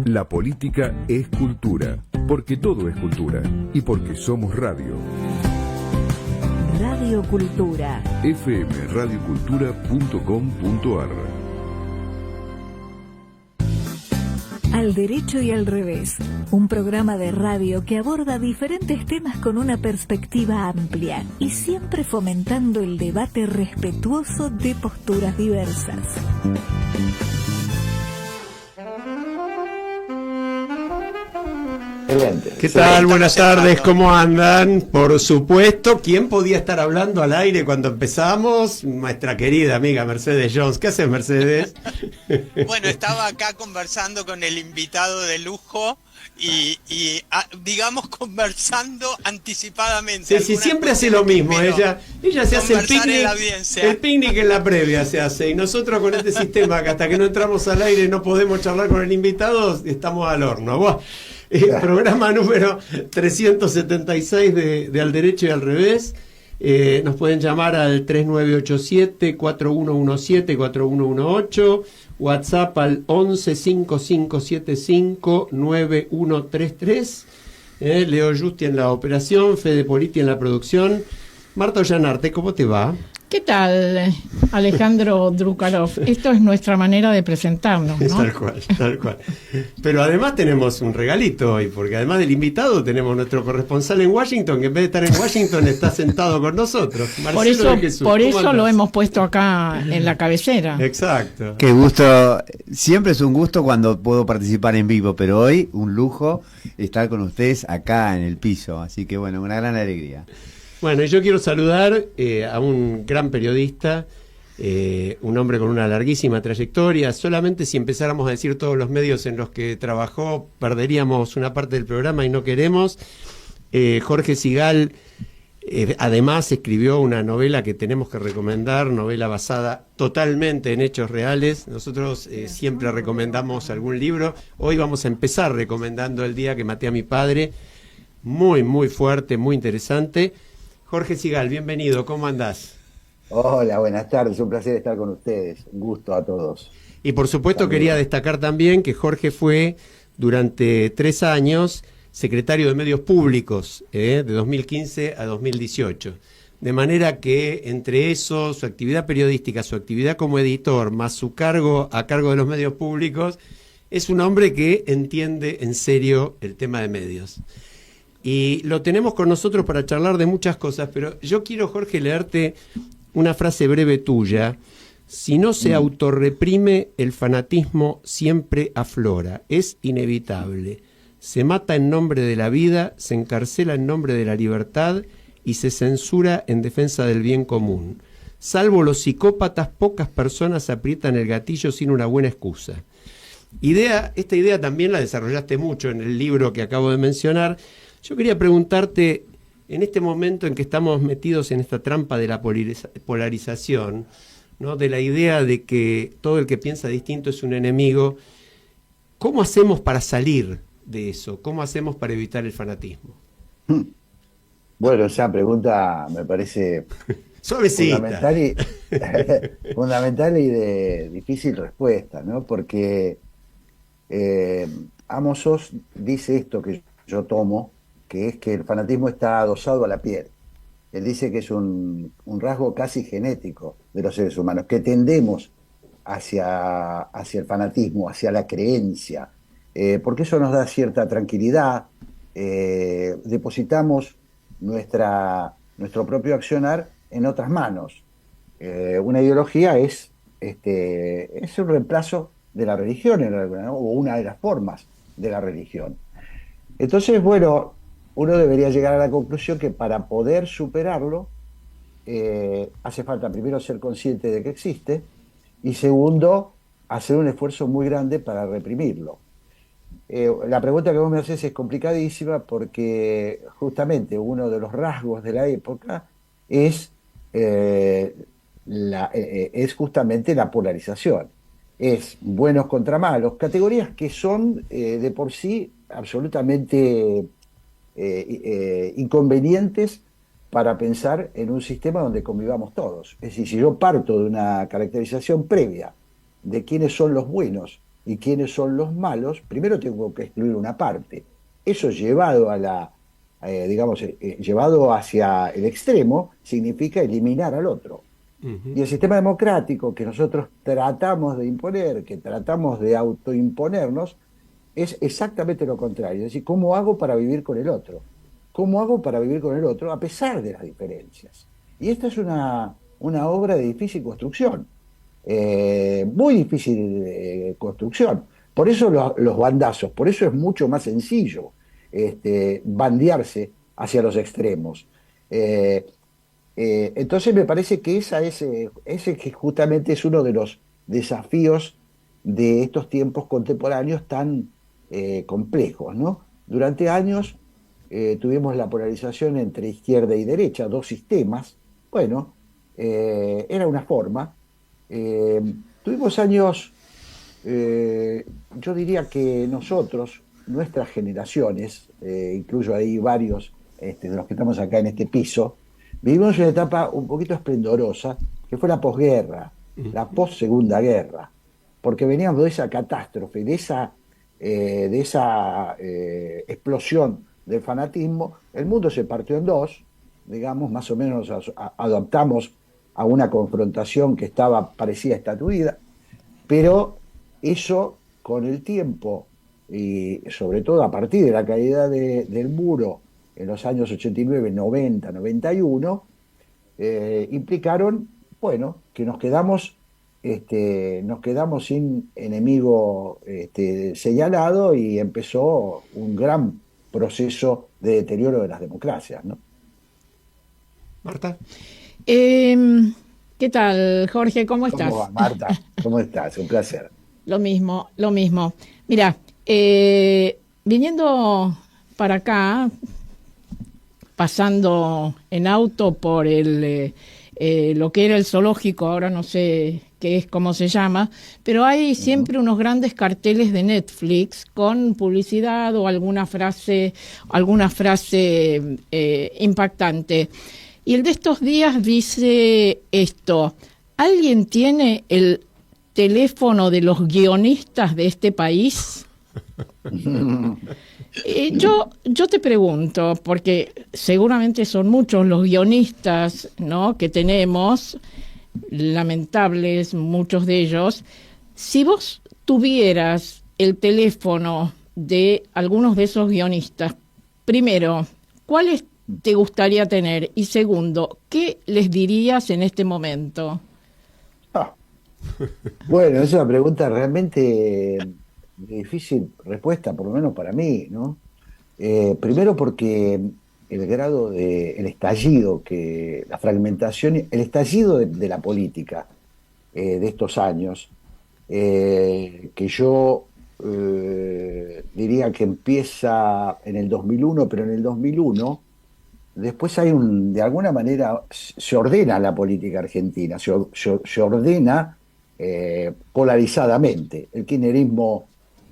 La política es cultura, porque todo es cultura y porque somos radio. Radio Cultura. fmradiocultura.com.ar. Al derecho y al revés, un programa de radio que aborda diferentes temas con una perspectiva amplia y siempre fomentando el debate respetuoso de posturas diversas. ¿Qué tal? Buenas tardes, ¿cómo andan? Por supuesto, ¿quién podía estar hablando al aire cuando empezamos? Nuestra querida amiga Mercedes Jones. ¿Qué haces, Mercedes? Bueno, estaba acá conversando con el invitado de lujo y digamos, conversando anticipadamente. Sí, siempre hace lo mismo. Ella se hace el picnic en la previa se hace. Y nosotros con este sistema que hasta que no entramos al aire no podemos charlar con el invitado, estamos al horno. Buah. Programa número 376 de Al Derecho y al Revés. Nos pueden llamar al 3987-4117-4118, WhatsApp al 1155759133. Leo Justi en la operación, Fede Politi en la producción. Marta Ollanarte, ¿cómo te va? ¿Qué tal, Alejandro Drukalov? Esto es nuestra manera de presentarnos, ¿no? Tal cual. Pero además tenemos un regalito hoy, porque además del invitado tenemos nuestro corresponsal en Washington, que en vez de estar en Washington está sentado con nosotros. Por eso lo hemos puesto acá en la cabecera. Exacto. Qué gusto, siempre es un gusto cuando puedo participar en vivo, pero hoy un lujo estar con ustedes acá en el piso, así que bueno, una gran alegría. Bueno, yo quiero saludar a un gran periodista, un hombre con una larguísima trayectoria. Solamente si empezáramos a decir todos los medios en los que trabajó, perderíamos una parte del programa y no queremos. Jorge Sigal, además, escribió una novela que tenemos que recomendar, novela basada totalmente en hechos reales. Nosotros siempre recomendamos algún libro. Hoy vamos a empezar recomendando El día que maté a mi padre. Muy, muy fuerte, muy interesante. Jorge Sigal, bienvenido, ¿cómo andás? Hola, buenas tardes, un placer estar con ustedes, un gusto a todos. Y por supuesto también quería destacar también que Jorge fue durante 3 años secretario de Medios Públicos, de 2015 a 2018. De manera que entre eso, su actividad periodística, su actividad como editor, más su cargo a cargo de los medios públicos, es un hombre que entiende en serio el tema de medios. Y lo tenemos con nosotros para charlar de muchas cosas, pero yo quiero, Jorge, leerte una frase breve tuya. Si no se autorreprime, el fanatismo siempre aflora, es inevitable. Se mata en nombre de la vida, se encarcela en nombre de la libertad y se censura en defensa del bien común. Salvo los psicópatas, pocas personas aprietan el gatillo sin una buena excusa. Esta idea también la desarrollaste mucho en el libro que acabo de mencionar. Yo quería preguntarte, en este momento en que estamos metidos en esta trampa de la polarización, ¿no?, de la idea de que todo el que piensa distinto es un enemigo, ¿cómo hacemos para salir de eso? ¿Cómo hacemos para evitar el fanatismo? Bueno, esa pregunta me parece fundamental y de difícil respuesta, ¿no? Porque Amos Oz dice esto que yo tomo, que es que el fanatismo está adosado a la piel. Él dice que es un rasgo casi genético de los seres humanos, que tendemos hacia el fanatismo, hacia la creencia, porque eso nos da cierta tranquilidad, depositamos nuestro propio accionar en otras manos. Una ideología es un reemplazo de la religión, ¿no?, o una de las formas de la religión. Entonces, bueno, uno debería llegar a la conclusión que para poder superarlo hace falta primero ser consciente de que existe y segundo, hacer un esfuerzo muy grande para reprimirlo. La pregunta que vos me haces es complicadísima porque justamente uno de los rasgos de la época es justamente la polarización. Es buenos contra malos, categorías que son de por sí absolutamente inconvenientes para pensar en un sistema donde convivamos todos. Es decir, si yo parto de una caracterización previa de quiénes son los buenos y quiénes son los malos, primero tengo que excluir una parte. Eso llevado a llevado hacia el extremo, significa eliminar al otro. Y el sistema democrático que nosotros tratamos de imponer, que tratamos de autoimponernos, es exactamente lo contrario. Es decir, ¿cómo hago para vivir con el otro? ¿Cómo hago para vivir con el otro a pesar de las diferencias? Y esta es una obra de difícil construcción, muy difícil de construcción. Por eso los bandazos, por eso es mucho más sencillo bandearse hacia los extremos. Entonces me parece que ese que justamente es uno de los desafíos de estos tiempos contemporáneos tan complejos, ¿no? Durante años tuvimos la polarización entre izquierda y derecha, dos sistemas. Bueno, era una forma. Tuvimos años, yo diría que nosotros, nuestras generaciones, incluyo ahí varios de los que estamos acá en este piso, vivimos una etapa un poquito esplendorosa, que fue la posguerra, la post-segunda guerra, porque veníamos de esa catástrofe, de esa explosión del fanatismo. El mundo se partió en dos, digamos, más o menos adaptamos a una confrontación que parecía estatuida, pero eso con el tiempo, y sobre todo a partir de la caída del muro en los años 89, 90, 91, implicaron, bueno, que nos quedamos sin enemigo señalado, y empezó un gran proceso de deterioro de las democracias, ¿no? Marta. ¿Qué tal, Jorge? ¿Cómo estás? ¿Cómo va, Marta? ¿Cómo estás? Un placer. Lo mismo, lo mismo. Mira, viniendo para acá, pasando en auto por lo que era el zoológico, ahora no sé cómo se llama, pero hay siempre unos grandes carteles de Netflix con publicidad o alguna frase impactante. Y el de estos días dice esto: ¿alguien tiene el teléfono de los guionistas de este país? Yo te pregunto, porque seguramente son muchos los guionistas, ¿no?, que tenemos, lamentables muchos de ellos. Si vos tuvieras el teléfono de algunos de esos guionistas, primero, ¿cuáles te gustaría tener? Y segundo, ¿qué les dirías en este momento? Bueno, es una pregunta realmente de difícil respuesta, por lo menos para mí, ¿no? Primero porque el estallido, la fragmentación, el estallido de la política de estos años, que yo diría que empieza en el 2001, pero en el 2001 después de alguna manera se ordena la política argentina, se ordena polarizadamente. El kirchnerismo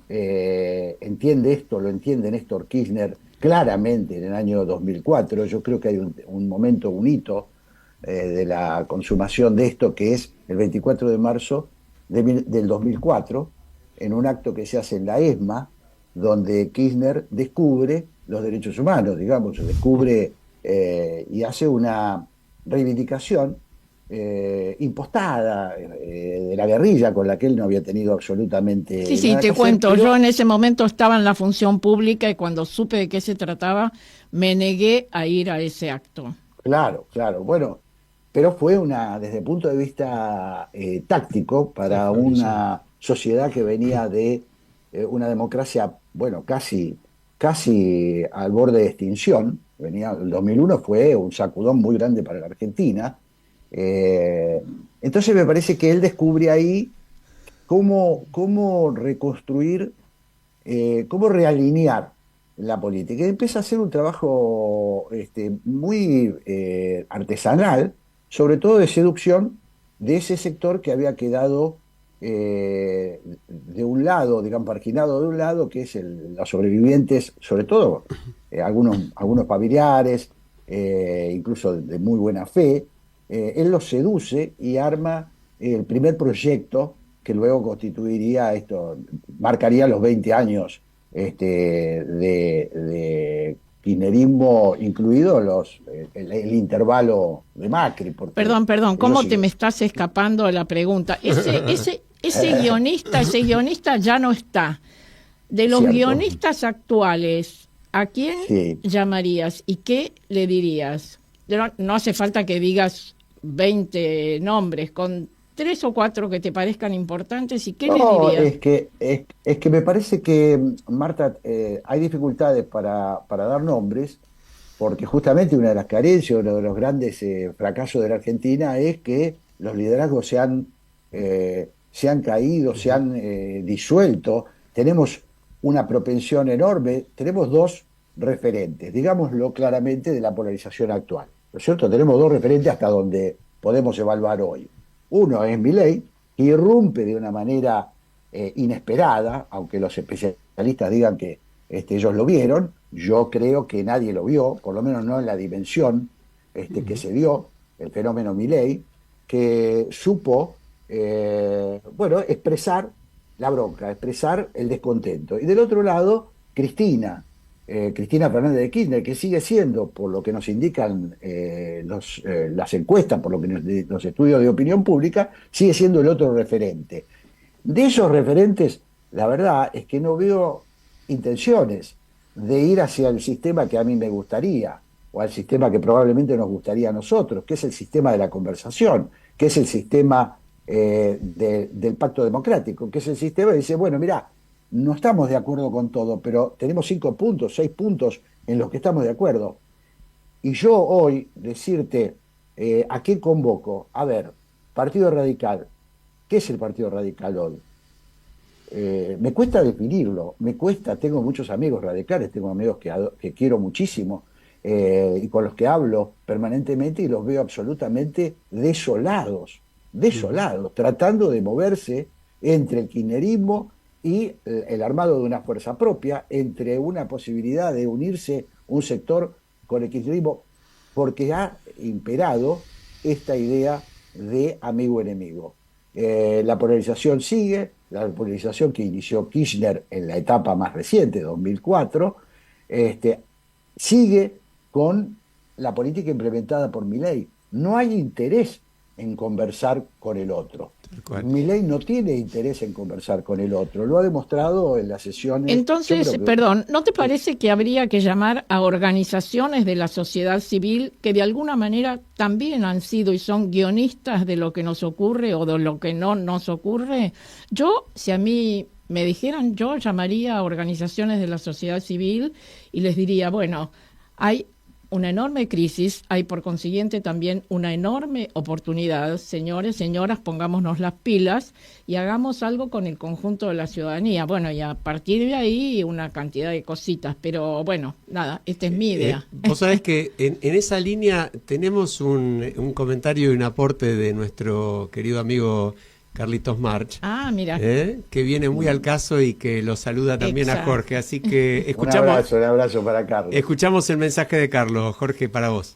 entiende esto, lo entiende Néstor Kirchner claramente en el año 2004. Yo creo que hay un momento, un hito de la consumación de esto, que es el 24 de marzo del 2004, en un acto que se hace en la ESMA, donde Kirchner descubre los derechos humanos, digamos, descubre y hace una reivindicación impostada de la guerrilla, con la que él no había tenido absolutamente Sí, nada te que hacer, cuento, pero... yo en ese momento estaba en la función pública y cuando supe de qué se trataba, me negué a ir a ese acto. Claro, bueno, pero fue desde el punto de vista táctico, para una sociedad que venía de una democracia, bueno, casi al borde de extinción. El 2001 fue un sacudón muy grande para la Argentina. Entonces me parece que él descubre ahí cómo reconstruir, cómo realinear la política. Y empieza a hacer un trabajo muy artesanal, sobre todo de seducción de ese sector que había quedado de un lado, digamos, marginado de un lado, que es los sobrevivientes, sobre todo algunos familiares, incluso de muy buena fe. Él los seduce y arma el primer proyecto que luego constituiría esto, marcaría los 20 años de kirchnerismo, incluido el intervalo de Macri. Perdón, ¿cómo sí. te me estás escapando de la pregunta? Ese guionista ya no está. De los Cierto. guionistas actuales, ¿a quién Sí. llamarías y qué le dirías? No hace falta que digas 20 nombres, con 3 o 4 que te parezcan importantes, ¿y qué le No, dirías? es que me parece que, Marta, hay dificultades para dar nombres, porque justamente una de las carencias, uno de los grandes fracasos de la Argentina es que los liderazgos se han caído, se han disuelto. Tenemos una propensión enorme, tenemos dos referentes, digámoslo claramente, de la polarización actual, ¿no es cierto? Tenemos dos referentes hasta donde podemos evaluar hoy. Uno es Milei, que irrumpe de una manera inesperada, aunque los especialistas digan que ellos lo vieron. Yo creo que nadie lo vio, por lo menos no en la dimensión que se dio, el fenómeno Milei, que supo expresar la bronca, expresar el descontento. Y del otro lado, Cristina Fernández de Kirchner, que sigue siendo, por lo que nos indican las encuestas, por lo que los estudios de opinión pública, sigue siendo el otro referente. De esos referentes, la verdad es que no veo intenciones de ir hacia el sistema que a mí me gustaría, o al sistema que probablemente nos gustaría a nosotros, que es el sistema de la conversación, que es el sistema del pacto democrático, que es el sistema que dice, bueno, mirá, no estamos de acuerdo con todo, pero tenemos 5 puntos, 6 puntos en los que estamos de acuerdo. Y yo hoy decirte, ¿a qué convoco? A ver, Partido Radical. ¿Qué es el Partido Radical hoy? Me cuesta definirlo, tengo muchos amigos radicales, tengo amigos que quiero muchísimo y con los que hablo permanentemente y los veo absolutamente desolados, tratando de moverse entre el kirchnerismo y el armado de una fuerza propia, entre una posibilidad de unirse un sector con el kirchnerismo, porque ha imperado esta idea de amigo-enemigo. La polarización sigue, la polarización que inició Kirchner en la etapa más reciente, 2004, sigue con la política implementada por Milei. No hay interés en conversar con el otro. Milei no tiene interés en conversar con el otro, lo ha demostrado en las sesiones. Entonces, perdón, ¿no te parece que habría que llamar a organizaciones de la sociedad civil que de alguna manera también han sido y son guionistas de lo que nos ocurre o de lo que no nos ocurre? Si a mí me dijeran, yo llamaría a organizaciones de la sociedad civil y les diría, bueno, hay una enorme crisis, hay por consiguiente también una enorme oportunidad. Señores, señoras, pongámonos las pilas y hagamos algo con el conjunto de la ciudadanía. Bueno, y a partir de ahí una cantidad de cositas, pero bueno, nada, esta es mi idea. Vos sabés que en esa línea tenemos un comentario y un aporte de nuestro querido amigo Carlitos March, mira. Que viene muy al caso y que lo saluda también a Jorge. Así que escuchamos. Un abrazo para Carlos. Escuchamos el mensaje de Carlos. Jorge, para vos.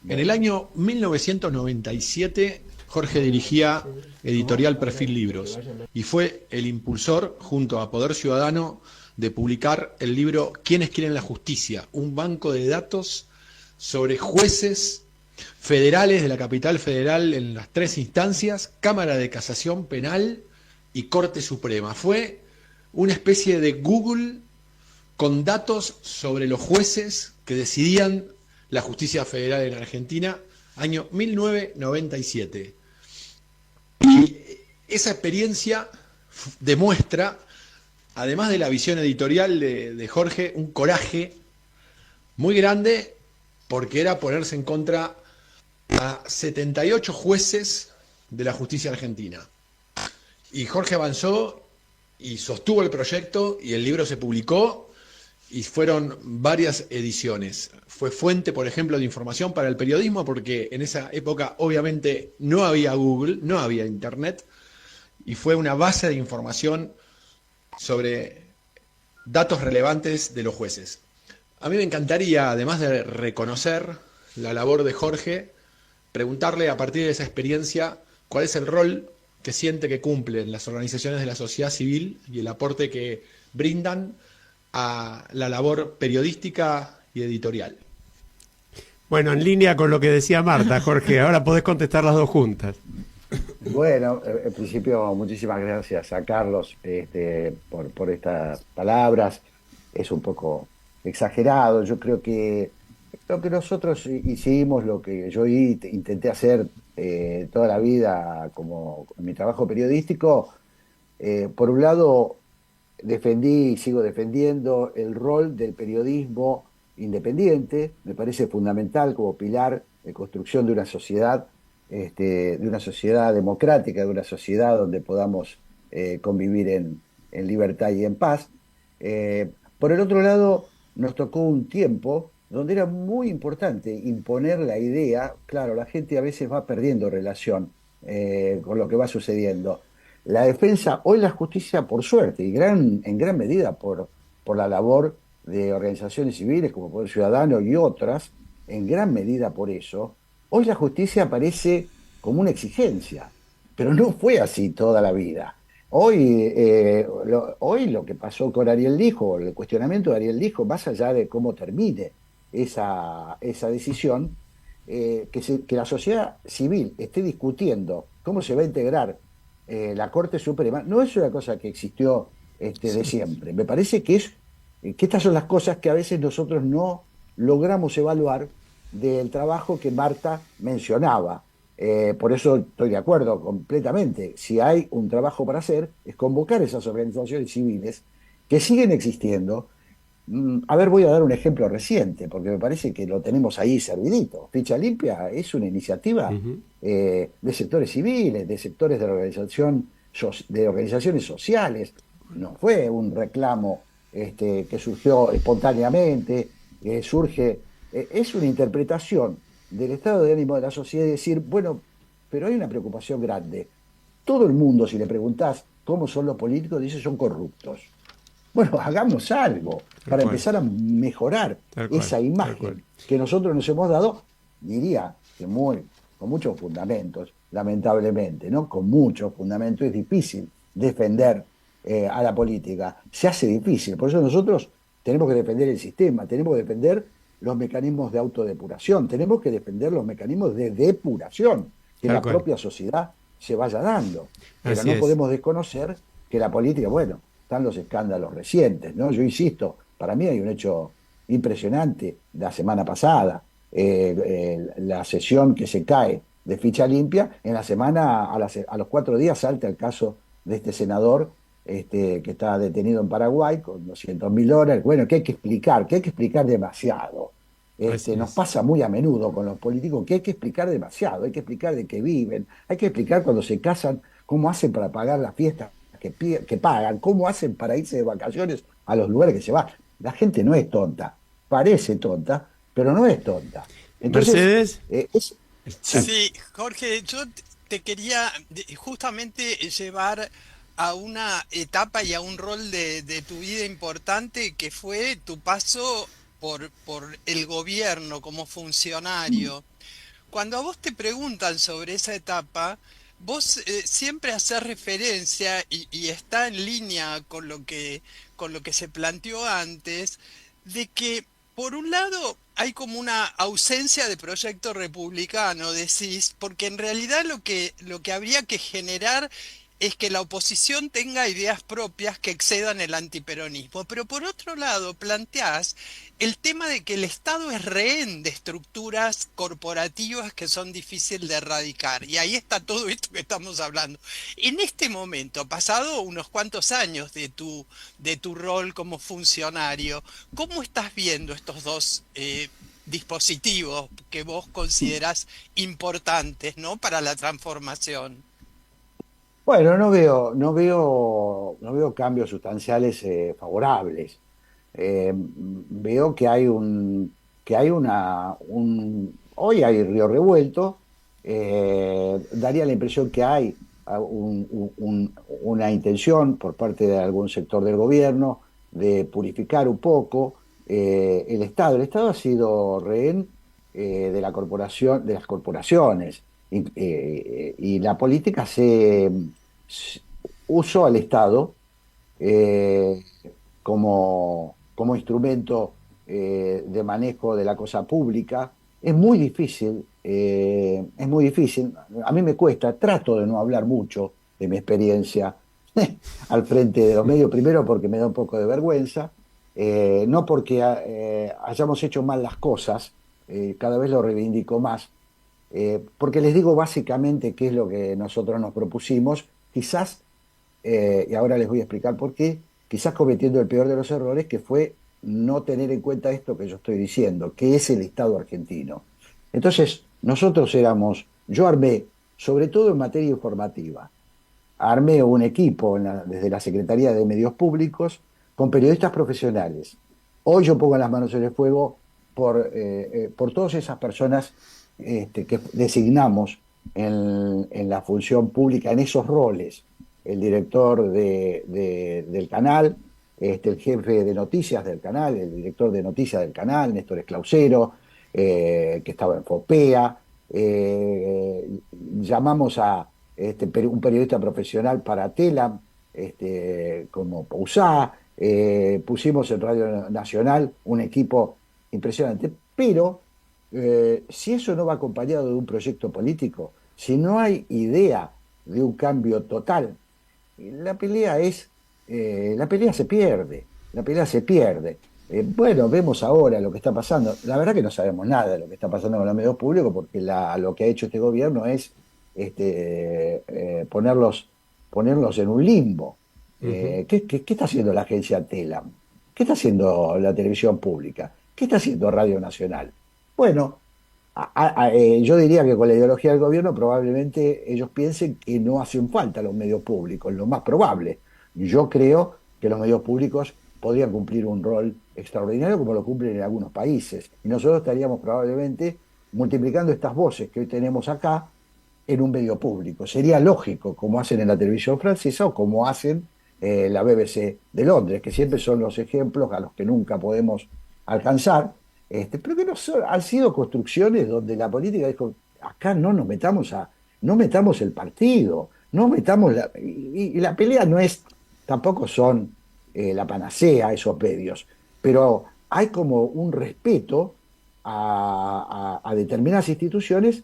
En el año 1997, Jorge dirigía Editorial Perfil Libros y fue el impulsor, junto a Poder Ciudadano, de publicar el libro ¿Quiénes quieren la justicia? Un banco de datos sobre jueces federales de la capital federal en las 3 instancias, Cámara de Casación Penal y Corte Suprema. Fue una especie de Google con datos sobre los jueces que decidían la justicia federal en Argentina, año 1997. Y esa experiencia demuestra, además de la visión editorial de Jorge, un coraje muy grande, porque era ponerse en contra a 78 jueces de la justicia argentina. Y Jorge avanzó y sostuvo el proyecto y el libro se publicó y fueron varias ediciones. Fue fuente, por ejemplo, de información para el periodismo, porque en esa época obviamente no había Google, no había Internet, y fue una base de información sobre datos relevantes de los jueces. A mí me encantaría, además de reconocer la labor de Jorge, preguntarle a partir de esa experiencia cuál es el rol que siente que cumplen las organizaciones de la sociedad civil y el aporte que brindan a la labor periodística y editorial. Bueno, en línea con lo que decía Marta, Jorge, ahora podés contestar las dos juntas. Bueno, en principio, muchísimas gracias a Carlos por estas palabras. Es un poco exagerado. Yo creo que lo que nosotros hicimos, lo que yo intenté hacer toda la vida como en mi trabajo periodístico, por un lado defendí y sigo defendiendo el rol del periodismo independiente. Me parece fundamental como pilar de construcción de una sociedad democrática, de una sociedad donde podamos convivir en libertad y en paz. Por el otro lado, nos tocó un tiempo donde era muy importante imponer la idea. Claro, la gente a veces va perdiendo relación con lo que va sucediendo. La defensa, hoy la justicia, por suerte, y en gran medida por la labor de organizaciones civiles como Poder Ciudadano y otras, en gran medida por eso, hoy la justicia aparece como una exigencia, pero no fue así toda la vida. Hoy lo que pasó con Ariel Lijo, el cuestionamiento de Ariel Lijo, más allá de cómo termine esa decisión, que la sociedad civil esté discutiendo cómo se va a integrar la Corte Suprema, no es una cosa que existió de siempre. Me parece que estas son las cosas que a veces nosotros no logramos evaluar del trabajo que Marta mencionaba. Por eso estoy de acuerdo completamente. Si hay un trabajo para hacer, es convocar esas organizaciones civiles que siguen existiendo. A ver, voy a dar un ejemplo reciente, porque me parece que lo tenemos ahí servidito. Ficha Limpia es una iniciativa de sectores civiles, de sectores de de organizaciones sociales. No fue un reclamo que surgió espontáneamente, es una interpretación del estado de ánimo de la sociedad y decir, bueno, pero hay una preocupación grande. Todo el mundo, si le preguntás cómo son los políticos, dice son corruptos. Bueno, hagamos algo para empezar a mejorar esa imagen que nosotros nos hemos dado, diría que con muchos fundamentos, lamentablemente, ¿no? Con muchos fundamentos es difícil defender a la política. Se hace difícil, por eso nosotros tenemos que defender el sistema, tenemos que defender los mecanismos de autodepuración, tenemos que defender los mecanismos de depuración que la propia sociedad se vaya dando. Pero no podemos desconocer que la política, bueno, están los escándalos recientes, ¿no? Yo insisto, para mí hay un hecho impresionante la semana pasada, la sesión que se cae de Ficha Limpia, en la semana, a los 4 días salta el caso de este senador que está detenido en Paraguay con $200.000. Bueno, que hay que explicar demasiado. Nos pasa muy a menudo con los políticos que hay que explicar demasiado, hay que explicar de qué viven, hay que explicar cuando se casan, cómo hacen para pagar las fiestas que pagan, cómo hacen para irse de vacaciones a los lugares que se van. La gente no es tonta, parece tonta, pero no es tonta. Entonces, Mercedes. Sí, Jorge, yo te quería justamente llevar a una etapa y a un rol de tu vida importante que fue tu paso por el gobierno como funcionario. Cuando a vos te preguntan sobre esa etapa, vos siempre haces referencia y está en línea con lo que se planteó antes, de que por un lado hay como una ausencia de proyecto republicano, decís, porque en realidad lo que habría que generar es que la oposición tenga ideas propias que excedan el antiperonismo. Pero por otro lado, planteás el tema de que el Estado es rehén de estructuras corporativas que son difíciles de erradicar. Y ahí está todo esto que estamos hablando. En este momento, pasado unos cuantos años de tu rol como funcionario, ¿cómo estás viendo estos dos dispositivos que vos considerás importantes, ¿no?, para la transformación? bueno, no veo cambios sustanciales favorables. Veo que hoy hay río revuelto. Daría la impresión que hay una intención por parte de algún sector del gobierno de purificar un poco el Estado. El Estado ha sido rehén de las corporaciones. y la política usó al Estado eh, como instrumento de manejo de la cosa pública. Es muy difícil, es muy difícil. A mí me cuesta, trato de no hablar mucho de mi experiencia al frente de los medios, primero porque me da un poco de vergüenza, no porque hayamos hecho mal las cosas, cada vez lo reivindico más, porque les digo básicamente qué es lo que nosotros nos propusimos, quizás, y ahora les voy a explicar por qué, quizás cometiendo el peor de los errores, que fue no tener en cuenta esto que yo estoy diciendo, que es el Estado argentino. Entonces, yo armé, sobre todo en materia informativa, armé un equipo desde la Secretaría de Medios Públicos con periodistas profesionales. Hoy yo pongo las manos en el fuego por todas esas personas que designamos en la función pública, en esos roles. El director del canal, el jefe de noticias del canal, el director de noticias del canal, Néstor Esclausero, que estaba en FOPEA. Llamamos a un periodista profesional para Telam, como Pousá. Pusimos en Radio Nacional un equipo impresionante, pero si eso no va acompañado de un proyecto político, si no hay idea de un cambio total, la pelea se pierde, bueno, vemos ahora lo que está pasando. La verdad que no sabemos nada de lo que está pasando con los medios públicos, porque lo que ha hecho este gobierno es ponerlos en un limbo. ¿Qué está haciendo la agencia Telam? ¿Qué está haciendo la televisión pública? ¿Qué está haciendo Radio Nacional? Bueno, yo diría que con la ideología del gobierno probablemente ellos piensen que no hacen falta los medios públicos, lo más probable. Yo creo que los medios públicos podrían cumplir un rol extraordinario como lo cumplen en algunos países. Y nosotros estaríamos probablemente multiplicando estas voces que hoy tenemos acá en un medio público. Sería lógico, como hacen en la televisión francesa o como hacen la BBC de Londres, que siempre son los ejemplos a los que nunca podemos alcanzar, pero que han sido construcciones donde la política dijo, acá no metamos el partido, no metamos y la pelea tampoco son la panacea esos medios, pero hay como un respeto a determinadas instituciones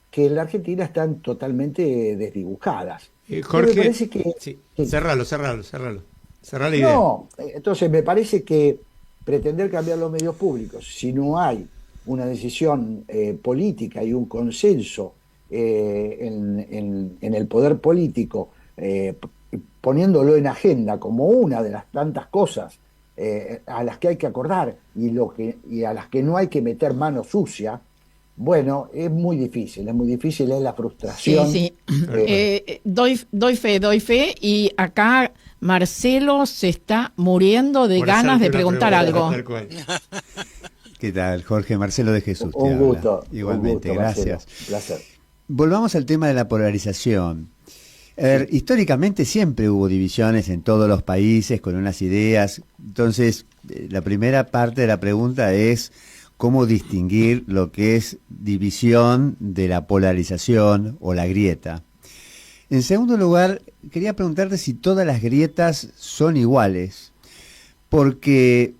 que en la Argentina están totalmente desdibujadas. Jorge, me parece que, sí, que- cerralo la idea. no, entonces me parece que pretender cambiar los medios públicos, si no hay una decisión política y un consenso en el poder político, poniéndolo en agenda como una de las tantas cosas a las que hay que acordar y a las que no hay que meter mano sucia, bueno, es muy difícil, es la frustración. Sí, sí. Doy fe, y acá Marcelo se está muriendo de Por ganas hacerte de una preguntar pregunta, algo. tal cual. ¿Qué tal, Jorge? Marcelo de Jesús te Un habla. gusto. Igualmente, un gusto, Marcelo. gracias. Placer. Volvamos al tema de la polarización. A ver, históricamente siempre hubo divisiones en todos los países con unas ideas. Entonces, la primera parte de la pregunta es cómo distinguir lo que es división de la polarización o la grieta. En segundo lugar, quería preguntarte si todas las grietas son iguales, porque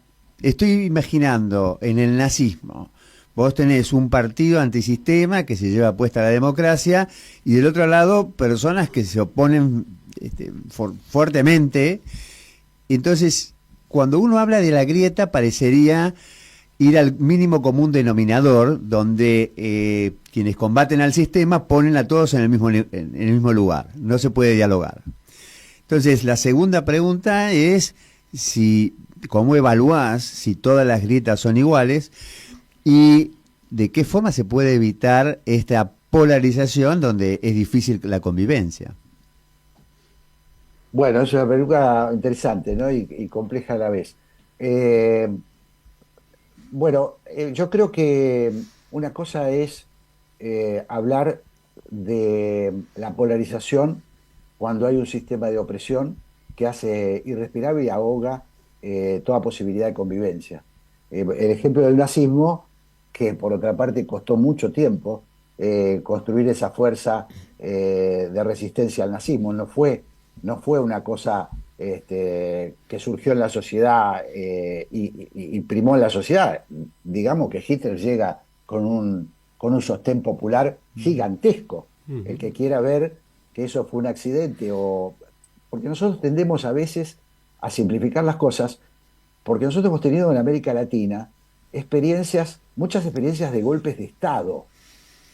estoy imaginando en el nazismo, vos tenés un partido antisistema que se lleva puesta la democracia y del otro lado personas que se oponen fuertemente. Entonces, cuando uno habla de la grieta parecería ir al mínimo común denominador, donde quienes combaten al sistema ponen a todos en el mismo lugar. No se puede dialogar. Entonces, la segunda pregunta es cómo evaluás si todas las grietas son iguales y de qué forma se puede evitar esta polarización donde es difícil la convivencia. Bueno, es una pregunta interesante, ¿no? y compleja a la vez. Yo creo que una cosa es hablar de la polarización cuando hay un sistema de opresión que hace irrespirable y ahoga toda posibilidad de convivencia. El ejemplo del nazismo, que por otra parte costó mucho tiempo construir esa fuerza de resistencia al nazismo. No fue una cosa que surgió en la sociedad y primó en la sociedad. Digamos que Hitler llega con un sostén popular gigantesco. El que quiera ver que eso fue un accidente, porque nosotros tendemos a veces a simplificar las cosas, porque nosotros hemos tenido en América Latina muchas experiencias de golpes de Estado.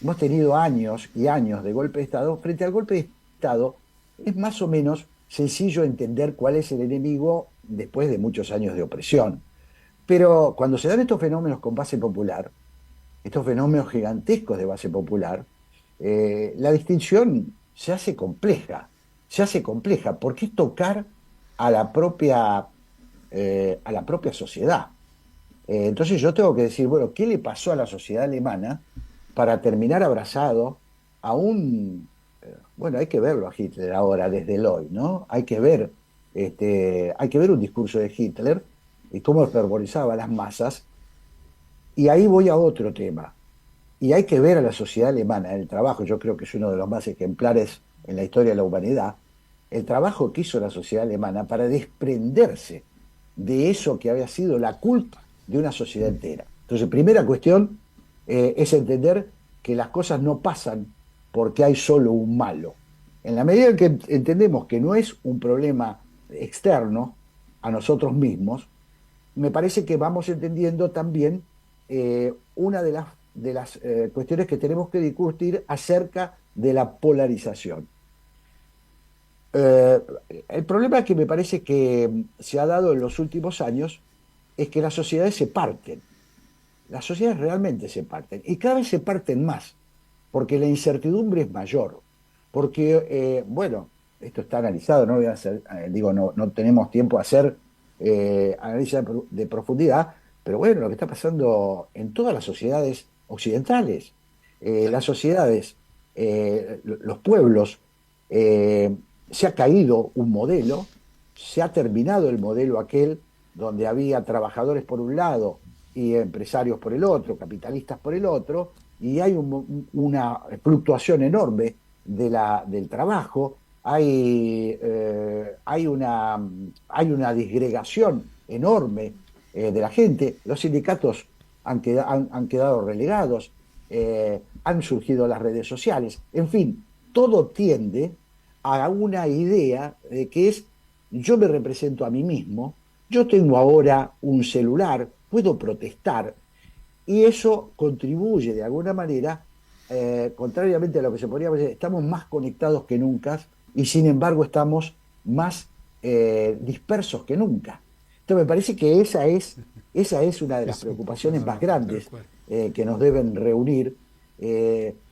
Hemos tenido años y años de golpe de Estado. Frente al golpe de Estado es más o menos sencillo entender cuál es el enemigo después de muchos años de opresión. Pero cuando se dan estos fenómenos con base popular, estos fenómenos gigantescos de base popular, la distinción se hace compleja, porque es tocar a la propia sociedad. Entonces yo tengo que decir, bueno, ¿qué le pasó a la sociedad alemana para terminar abrazado a bueno, hay que verlo a Hitler ahora desde el hoy, ¿no? Hay que ver un discurso de Hitler y cómo fervorizaba a las masas. Y ahí voy a otro tema. Y hay que ver a la sociedad alemana, el trabajo, yo creo que es uno de los más ejemplares en la historia de la humanidad, el trabajo que hizo la sociedad alemana para desprenderse de eso que había sido la culpa de una sociedad entera. Entonces, primera cuestión es entender que las cosas no pasan porque hay solo un malo. En la medida en que entendemos que no es un problema externo a nosotros mismos, me parece que vamos entendiendo también una de las cuestiones que tenemos que discutir acerca de la polarización. El problema que me parece que se ha dado en los últimos años es que las sociedades se parten. Las sociedades realmente se parten, y cada vez se parten más, porque la incertidumbre es mayor. Porque, bueno, esto está analizado, no voy a hacer, no tenemos tiempo a hacer análisis de profundidad, pero bueno, lo que está pasando en todas las sociedades occidentales, las sociedades, los pueblos, se ha caído un modelo, se ha terminado el modelo aquel donde había trabajadores por un lado y empresarios por el otro, capitalistas por el otro, y hay una fluctuación enorme del trabajo, hay una disgregación enorme de la gente, los sindicatos han quedado relegados, han surgido las redes sociales, en fin, todo tiende a una idea de que yo me represento a mí mismo, yo tengo ahora un celular, puedo protestar, y eso contribuye de alguna manera, contrariamente a lo que se podría decir, estamos más conectados que nunca y sin embargo estamos más dispersos que nunca. Entonces me parece que esa es una de las preocupaciones más grandes que nos deben reunir.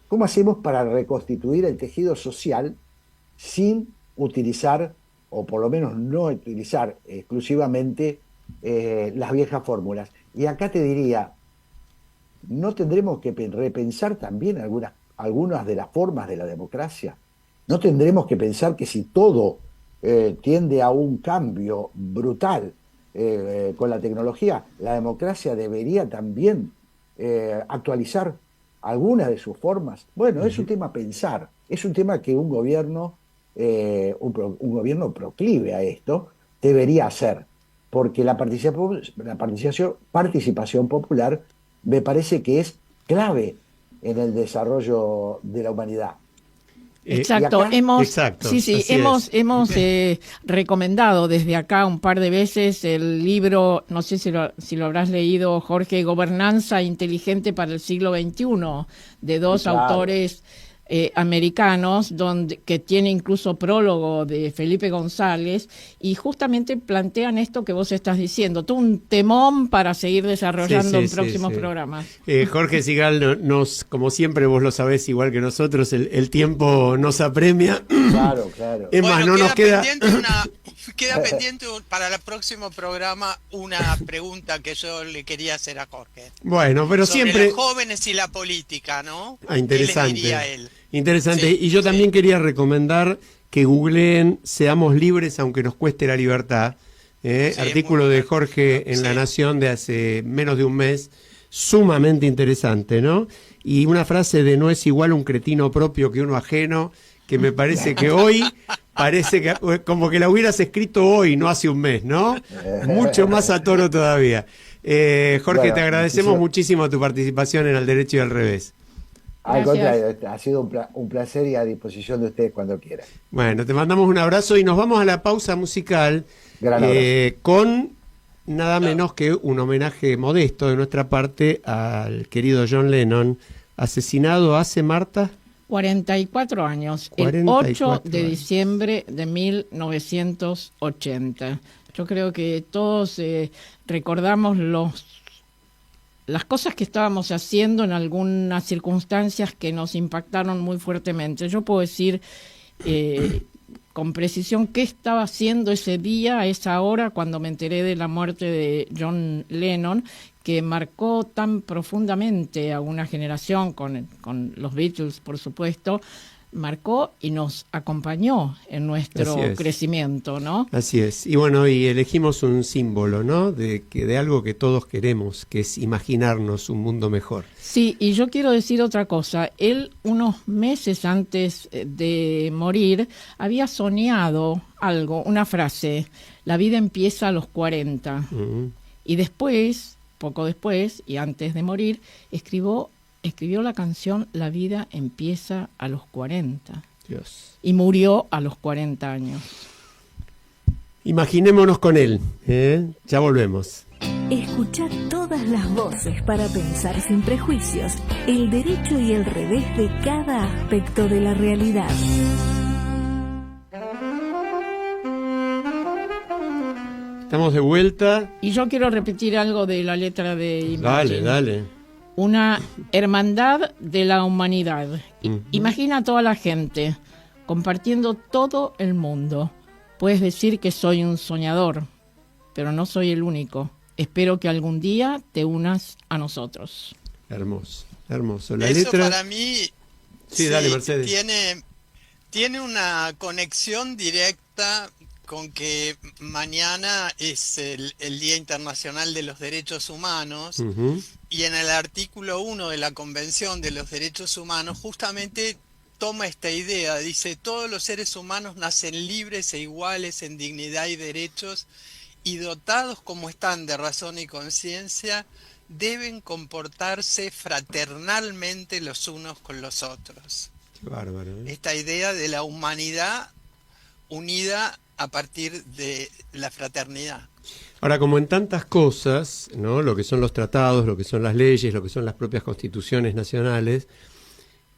¿Cómo hacemos para reconstituir el tejido social sin utilizar, o por lo menos no utilizar exclusivamente las viejas fórmulas? Y acá te diría, ¿no tendremos que repensar también algunas de las formas de la democracia? ¿No tendremos que pensar que si todo tiende a un cambio brutal con la tecnología, la democracia debería también actualizar algunas de sus formas? Bueno, es un tema a pensar, es un tema que un gobierno proclive a esto debería hacer, porque la participación popular me parece que es clave en el desarrollo de la humanidad. Exacto, hemos recomendado desde acá un par de veces el libro, no sé si lo habrás leído, Jorge, Gobernanza Inteligente para el siglo XXI, de dos autores americanos, que tiene incluso prólogo de Felipe González, y justamente plantean esto que vos estás diciendo, todo un temón para seguir desarrollando en próximos programas. Jorge Sigal, como siempre vos lo sabés igual que nosotros, el tiempo nos apremia. Claro. Es más, no nos queda... Queda pendiente para el próximo programa una pregunta que yo le quería hacer a Jorge. Bueno, pero sobre siempre... los jóvenes y la política, ¿no? Interesante. ¿Qué les diría él? Interesante. Sí, y yo también quería recomendar que googleen Seamos libres aunque nos cueste la libertad. Artículo de Jorge en La Nación de hace menos de un mes, sumamente interesante, ¿no? Y una frase de no es igual un cretino propio que uno ajeno, que me parece que hoy, parece que como que la hubieras escrito hoy, no hace un mes, ¿no? Mucho más a tono todavía. Jorge, Bueno, te agradecemos muchísimo tu participación en Al Derecho y al Revés. Al Gracias. contrario, ha sido un placer y a disposición de ustedes cuando quieran. Bueno, te mandamos un abrazo y nos vamos a la pausa musical Gran abrazo. con nada menos que un homenaje modesto de nuestra parte al querido John Lennon, asesinado hace, Marta, 44 años, el 44 8 de años. diciembre de 1980. Yo creo que todos recordamos las cosas que estábamos haciendo en algunas circunstancias que nos impactaron muy fuertemente. Yo puedo decir con precisión qué estaba haciendo ese día, a esa hora, cuando me enteré de la muerte de John Lennon, que marcó tan profundamente a una generación con los Beatles, por supuesto, marcó y nos acompañó en nuestro Así es. crecimiento, ¿no? Así es. Y bueno, y elegimos un símbolo, ¿no? De algo que todos queremos, que es imaginarnos un mundo mejor. Sí, y yo quiero decir otra cosa. Él, unos meses antes de morir, había soñado algo, una frase: la vida empieza a los 40. Y después, poco después, y antes de morir, escribió la canción La vida empieza a los 40. Dios. Y murió a los 40 años. Imaginémonos con él, ¿eh? Ya volvemos. Escucha todas las voces para pensar sin prejuicios, el derecho y el revés de cada aspecto de la realidad. Estamos de vuelta. Y yo quiero repetir algo de la letra de Imagine. Dale, dale. Una hermandad de la humanidad. Ujú. Imagina a toda la gente compartiendo todo el mundo. Puedes decir que soy un soñador, pero no soy el único. Espero que algún día te unas a nosotros. Hermoso, hermoso. La Eso letra. para mí Sí, dale, Mercedes. tiene una conexión directa con que mañana es el Día Internacional de los Derechos Humanos. Ujú. Y en el artículo 1 de la Convención de los Derechos Humanos justamente toma esta idea, dice: todos los seres humanos nacen libres e iguales en dignidad y derechos, y dotados como están de razón y conciencia, deben comportarse fraternalmente los unos con los otros. Qué bárbaro, ¿eh? Esta idea de la humanidad unida a partir de la fraternidad. Ahora, como en tantas cosas, ¿no? Lo que son los tratados, lo que son las leyes, lo que son las propias constituciones nacionales,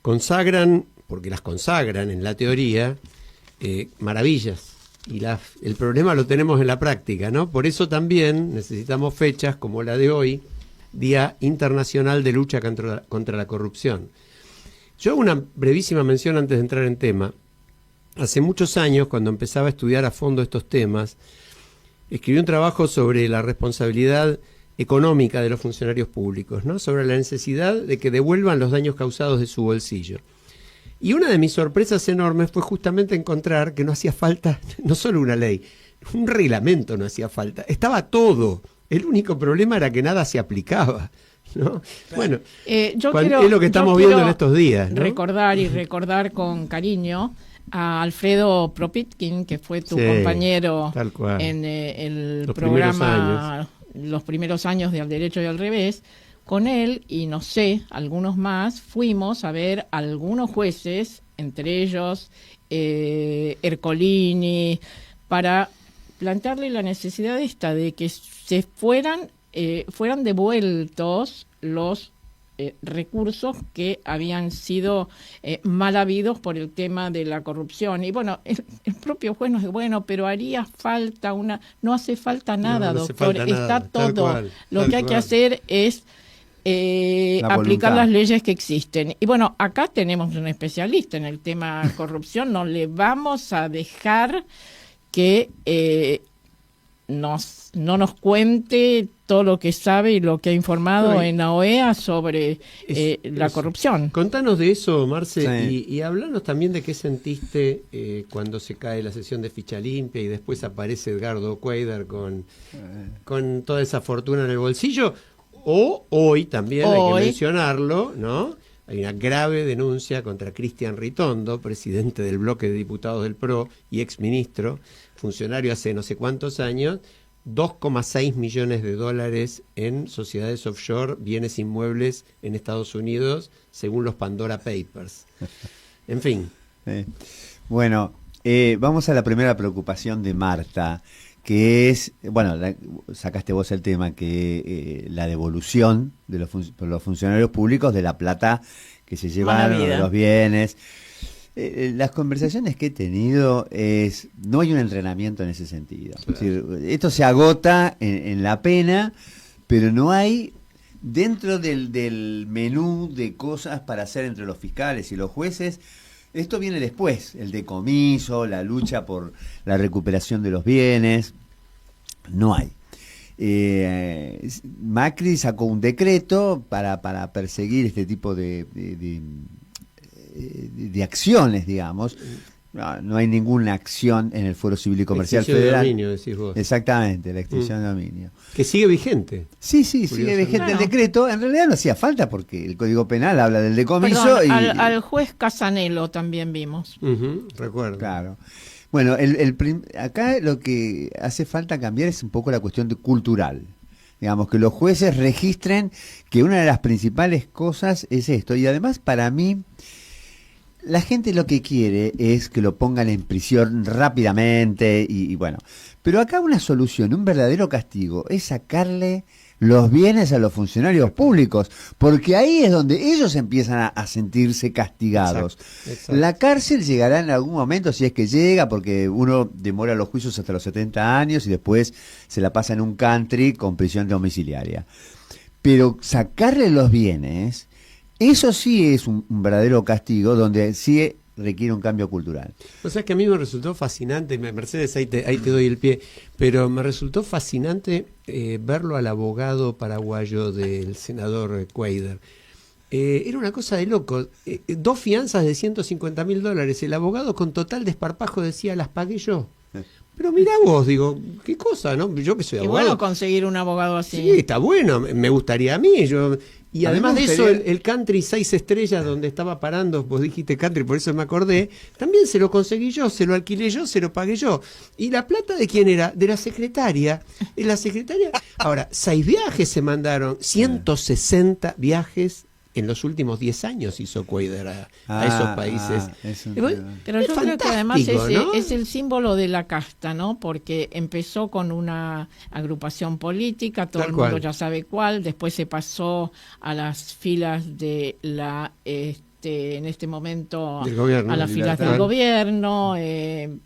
consagran, porque las consagran en la teoría, maravillas. Y el problema lo tenemos en la práctica, ¿no? Por eso también necesitamos fechas como la de hoy, Día Internacional de Lucha contra la Corrupción. Yo hago una brevísima mención antes de entrar en tema. Hace muchos años, cuando empezaba a estudiar a fondo estos temas, escribí un trabajo sobre la responsabilidad económica de los funcionarios públicos, ¿no? Sobre la necesidad de que devuelvan los daños causados de su bolsillo. Y una de mis sorpresas enormes fue justamente encontrar que no hacía falta no solo una ley, un reglamento no hacía falta, estaba todo. El único problema era que nada se aplicaba, ¿no? Bueno, es lo que estamos viendo en estos días, ¿no? Recordar con cariño a Alfredo Propitkin, que fue tu compañero tal cual, en el los programa Los primeros años de Al Derecho y al Revés. Con él, y no sé, algunos más, fuimos a ver a algunos jueces, entre ellos Ercolini, para plantearle la necesidad esta de que se fueran devueltos los recursos que habían sido mal habidos por el tema de la corrupción. Y bueno, el propio juez nos dijo: bueno, pero haría falta no hace falta nada, no hace doctor, falta está nada, todo. Lo que hay que hacer es aplicar voluntad. las leyes que existen. Y bueno, acá tenemos un especialista en el tema corrupción, no le vamos a dejar que no nos cuente todo lo que sabe y lo que ha informado en la OEA sobre la corrupción. Contanos de eso, Marce, Sí. y hablanos también de qué sentiste cuando se cae la sesión de Ficha Limpia y después aparece Edgardo Cuéllar con toda esa fortuna en el bolsillo. O hoy también hay Hoy. que mencionarlo, ¿no? Hay una grave denuncia contra Cristian Ritondo, presidente del bloque de diputados del PRO y exministro, funcionario hace no sé cuántos años, 2,6 millones de dólares en sociedades offshore, bienes inmuebles en Estados Unidos, según los Pandora Papers. En fin. Bueno, vamos a la primera preocupación de Marta, que es, bueno, sacaste vos el tema, que la devolución de por los funcionarios públicos de la plata que se llevaron, de los bienes. Las conversaciones que he tenido no hay un entrenamiento en ese sentido. Claro. Es decir, esto se agota en la pena, pero no hay dentro del menú de cosas para hacer entre los fiscales y los jueces. Esto viene después, el decomiso, la lucha por la recuperación de los bienes. No hay. Macri sacó un decreto para perseguir este tipo de acciones, digamos. No hay ninguna acción en el Fuero Civil y Comercial Extinción de Federal. dominio, decís vos. Exactamente, la extinción de dominio. Que sigue vigente. Sí, sigue vigente el decreto. En realidad no hacía falta porque el Código Penal habla del decomiso. Perdón, al juez Casanelo también vimos. Recuerdo. Claro. Bueno, acá lo que hace falta cambiar es un poco la cuestión cultural. Digamos, que los jueces registren que una de las principales cosas es esto. Y además, para mí, la gente lo que quiere es que lo pongan en prisión rápidamente y bueno. Pero acá una solución, un verdadero castigo, es sacarle los bienes a los funcionarios públicos, porque ahí es donde ellos empiezan a sentirse castigados. Exacto. La cárcel llegará en algún momento, si es que llega, porque uno demora los juicios hasta los 70 años y después se la pasa en un country con prisión domiciliaria. Pero sacarle los bienes, eso sí es un verdadero castigo, donde sí requiere un cambio cultural. O sea, que a mí me resultó fascinante, Mercedes, ahí te doy el pie, pero me resultó fascinante verlo al abogado paraguayo del senador Cuadra. Era una cosa de loco. 2 fianzas de $150.000. El abogado con total desparpajo decía, las pagué yo. Pero mirá vos, digo, qué cosa, ¿no? Yo que soy Y abogado. bueno conseguir un abogado así. Sí, está bueno, me gustaría a mí. Y A mí además me de eso, gustaría- el country 6 estrellas donde estaba parando, vos dijiste country, por eso me acordé, también se lo conseguí yo, se lo alquilé yo, se lo pagué yo. ¿Y la plata de quién era? De la secretaria. De la secretaria. Ahora, 6 viajes se mandaron, 160 viajes en los últimos 10 años hizo Cuadra a esos países. Pero Es yo creo que además fantástico, ¿no? es el símbolo de la casta, ¿no? Porque empezó con una agrupación política, todo Tal el mundo cual. ya sabe cuál, después se pasó a las filas de la en este momento Del gobierno, a las filas del Tal. gobierno,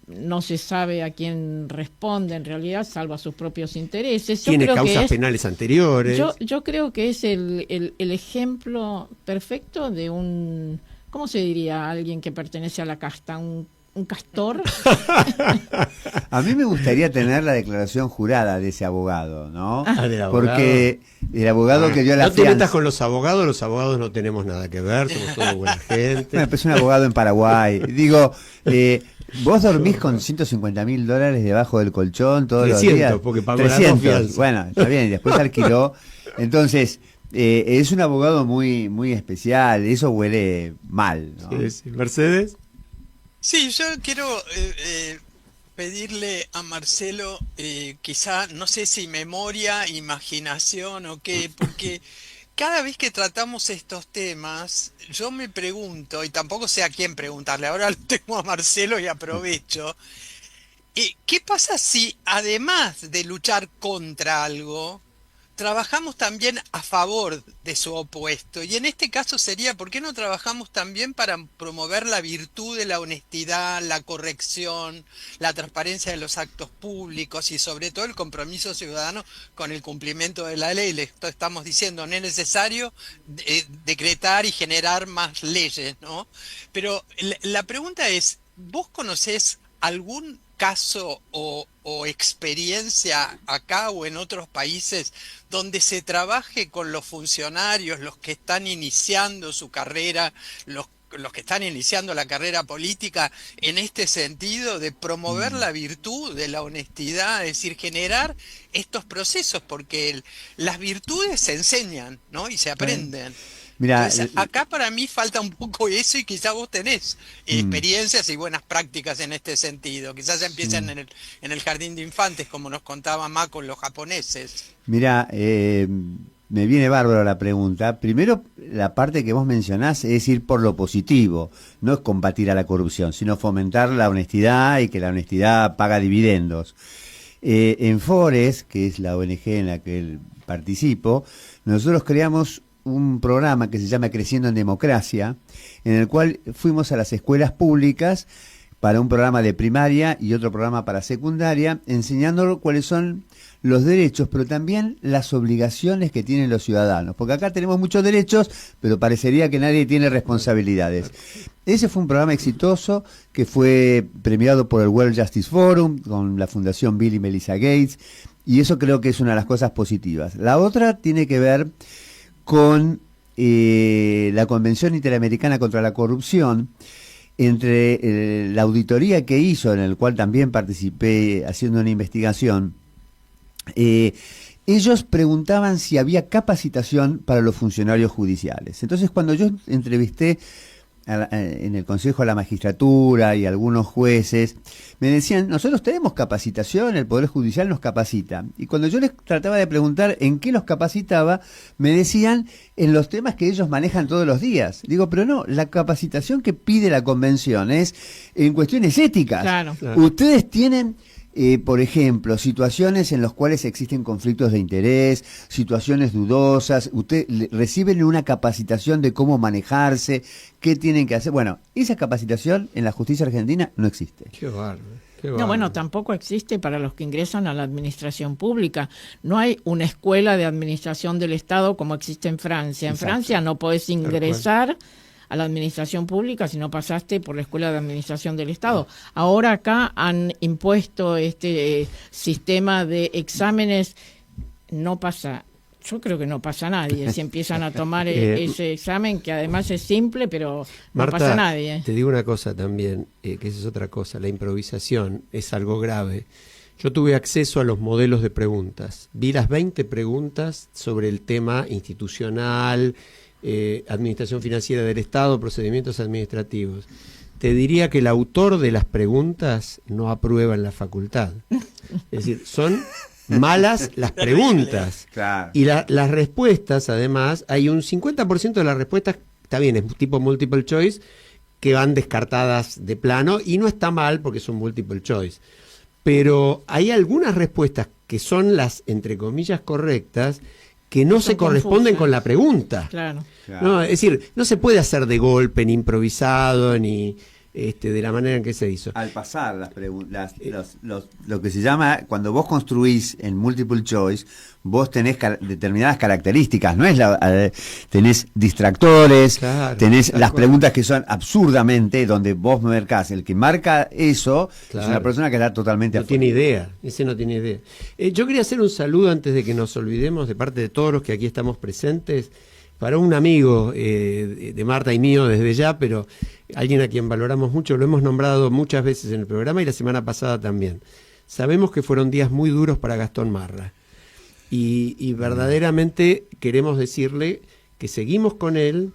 no se sabe a quién responde en realidad, salvo a sus propios intereses. Yo Tiene creo que causas es- penales anteriores. yo creo que es el ejemplo perfecto de un, ¿cómo se diría? Alguien que pertenece a la casta, un castor. A mí me gustaría tener la declaración jurada de ese abogado, ¿no? Del abogado. Porque el abogado que dio la No te fianza... metas con los abogados no tenemos nada que ver, somos todos buena gente. Bueno, pues un abogado en Paraguay. Digo, vos dormís con $150.000 debajo del colchón todos 300, los días. porque pagó las dos fianzas. Bueno, está bien, y después alquiló. Entonces, es un abogado muy, muy especial. Eso huele mal, ¿no? Sí, sí. Mercedes. Sí, yo quiero pedirle a Marcelo, quizá, no sé si memoria, imaginación o qué, porque cada vez que tratamos estos temas, yo me pregunto, y tampoco sé a quién preguntarle, ahora lo tengo a Marcelo y aprovecho, ¿qué pasa si además de luchar contra algo, trabajamos también a favor de su opuesto? Y en este caso sería, ¿por qué no trabajamos también para promover la virtud de la honestidad, la corrección, la transparencia de los actos públicos y sobre todo el compromiso ciudadano con el cumplimiento de la ley? Esto estamos diciendo, no es necesario decretar y generar más leyes, ¿no? Pero la pregunta es, ¿vos conocés algún caso o experiencia acá o en otros países donde se trabaje con los funcionarios, los que están iniciando su carrera, los los que están iniciando la carrera política en este sentido de promover la virtud de la honestidad, es decir, generar estos procesos, porque las virtudes se enseñan, ¿no? Y se aprenden. Mirá, Entonces, acá para mí falta un poco eso, y quizás vos tenés experiencias y buenas prácticas en este sentido. Quizás empiecen en el jardín de infantes, como nos contaba Ma con los japoneses. Mira, me viene bárbaro la pregunta. Primero, la parte que vos mencionás es ir por lo positivo, no es combatir a la corrupción, sino fomentar la honestidad y que la honestidad paga dividendos. En Fores, que es la ONG en la que participo, nosotros creamos un programa que se llama Creciendo en Democracia, en el cual fuimos a las escuelas públicas para un programa de primaria y otro programa para secundaria, enseñando cuáles son los derechos, pero también las obligaciones que tienen los ciudadanos, porque acá tenemos muchos derechos, pero parecería que nadie tiene responsabilidades. Ese fue un programa exitoso que fue premiado por el World Justice Forum, con la Fundación Bill y Melinda Gates, y eso creo que es una de las cosas positivas. La otra tiene que ver con la Convención Interamericana contra la Corrupción, entre la auditoría que hizo, en el cual también participé haciendo una investigación. Ellos preguntaban si había capacitación para los funcionarios judiciales. Entonces, cuando yo entrevisté en el Consejo de la Magistratura y algunos jueces, me decían, nosotros tenemos capacitación, el Poder Judicial nos capacita. Y cuando yo les trataba de preguntar en qué los capacitaba, me decían en los temas que ellos manejan todos los días. Digo, pero no, la capacitación que pide la Convención es en cuestiones éticas. Claro. Ustedes tienen... por ejemplo, situaciones en las cuales existen conflictos de interés, situaciones dudosas, reciben una capacitación de cómo manejarse, qué tienen que hacer. Bueno, esa capacitación en la justicia argentina no existe. Qué bárbaro. No, bueno, tampoco existe para los que ingresan a la administración pública. No hay una escuela de administración del Estado como existe en Francia. En Exacto. Francia no podés ingresar a la administración pública si no pasaste por la Escuela de Administración del Estado. Ahora acá han impuesto este sistema de exámenes, no pasa, yo creo que no pasa nadie si empiezan a tomar ese examen, que además es simple, pero Marta, no pasa nadie. Te digo una cosa también, que esa es otra cosa, la improvisación es algo grave. Yo tuve acceso a los modelos de preguntas, vi las 20 preguntas sobre el tema institucional, administración financiera del Estado, procedimientos administrativos. Te diría que el autor de las preguntas no aprueba en la facultad. Es decir, son malas las preguntas. Claro. Y las respuestas, además, hay un 50% de las respuestas, está bien, es tipo multiple choice, que van descartadas de plano, y no está mal porque son multiple choice. Pero hay algunas respuestas que son las, entre comillas, correctas, que no se corresponden con la pregunta. Claro. No, es decir, no se puede hacer de golpe, ni improvisado, ni de la manera en que se hizo. Al pasar las preguntas, lo que se llama, cuando vos construís en multiple choice, vos tenés determinadas características, no es tenés distractores, Claro, tenés las cual. preguntas que son absurdamente, donde vos marcás, el que marca eso, Claro. es una persona que está totalmente No tiene idea, ese no tiene idea. Yo quería hacer un saludo antes de que nos olvidemos, de parte de todos los que aquí estamos presentes, para un amigo de Marta y mío desde ya, pero alguien a quien valoramos mucho, lo hemos nombrado muchas veces en el programa y la semana pasada también. Sabemos que fueron días muy duros para Gastón Marra y verdaderamente queremos decirle que seguimos con él,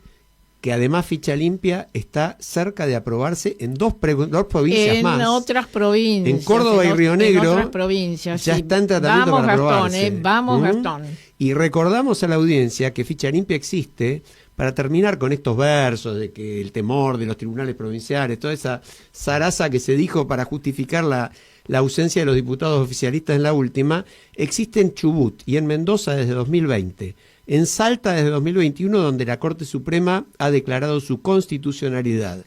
que además Ficha Limpia está cerca de aprobarse en dos provincias más. En otras provincias. En Córdoba y Río Negro. En otras provincias. Ya sí. está en tratamiento Vamos, para Gastón, aprobarse. vamos, Gastón. Y recordamos a la audiencia que Ficha Limpia existe para terminar con estos versos de que el temor de los tribunales provinciales, toda esa zaraza que se dijo para justificar la ausencia de los diputados oficialistas en la última, existe en Chubut y en Mendoza desde 2020. En Salta desde 2021, donde la Corte Suprema ha declarado su constitucionalidad.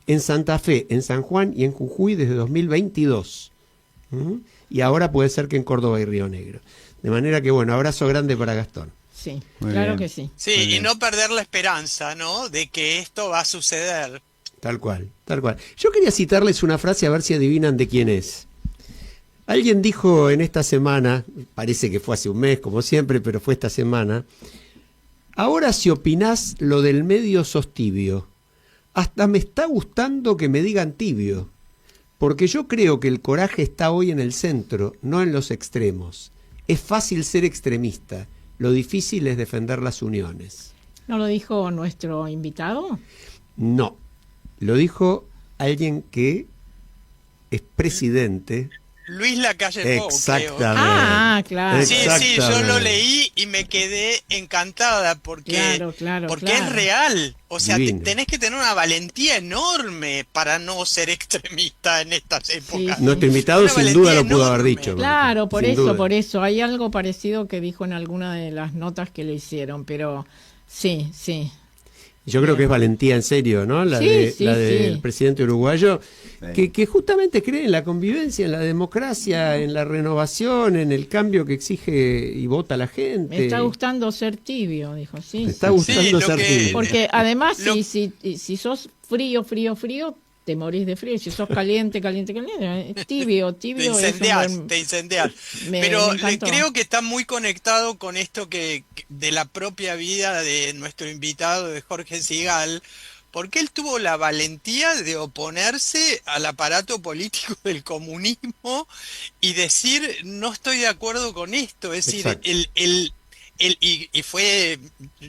En Santa Fe, en San Juan y en Jujuy desde 2022. Y ahora puede ser que en Córdoba y Río Negro. De manera que, bueno, abrazo grande para Gastón. Sí, Muy claro bien. que sí. Sí, y no perder la esperanza, ¿no? De que esto va a suceder. Tal cual, tal cual. Yo quería citarles una frase a ver si adivinan de quién es. Alguien dijo en esta semana, parece que fue hace un mes, como siempre, pero fue esta semana: ahora si opinás lo del medio sos tibio, hasta me está gustando que me digan tibio, porque yo creo que el coraje está hoy en el centro, no en los extremos. Es fácil ser extremista, lo difícil es defender las uniones. ¿No lo dijo nuestro invitado? No, lo dijo alguien que es presidente. Luis Lacalle Pou, Exactamente. creo. Ah, claro. Sí, sí, yo lo Exactamente. leí y me quedé encantada porque, Claro, porque claro. es real. O sea, Divino. tenés que tener una valentía enorme para no ser extremista en estas épocas. Sí. Nuestro invitado Una sin duda valentía lo pudo haber enorme. dicho. Claro, por sin eso, duda. por eso. Hay algo parecido que dijo en alguna de las notas que le hicieron, pero sí, sí. Yo creo que es valentía en serio, ¿no? La Sí, sí, del sí. presidente uruguayo, Sí. que justamente cree en la convivencia, en la democracia, en la renovación, en el cambio que exige y vota la gente. Me está gustando ser tibio, dijo, sí. Me está sí. gustando Sí, lo ser que- tibio. Porque además, Lo- si sos frío, te morís de frío. Si sos caliente, tibio Te es un incendiás, buen- te incendiás. Me Pero encantó. creo que está muy conectado con esto que de la propia vida de nuestro invitado, de Jorge Sigal, porque él tuvo la valentía de oponerse al aparato político del comunismo y decir, no estoy de acuerdo con esto. Es decir, Exacto. y fue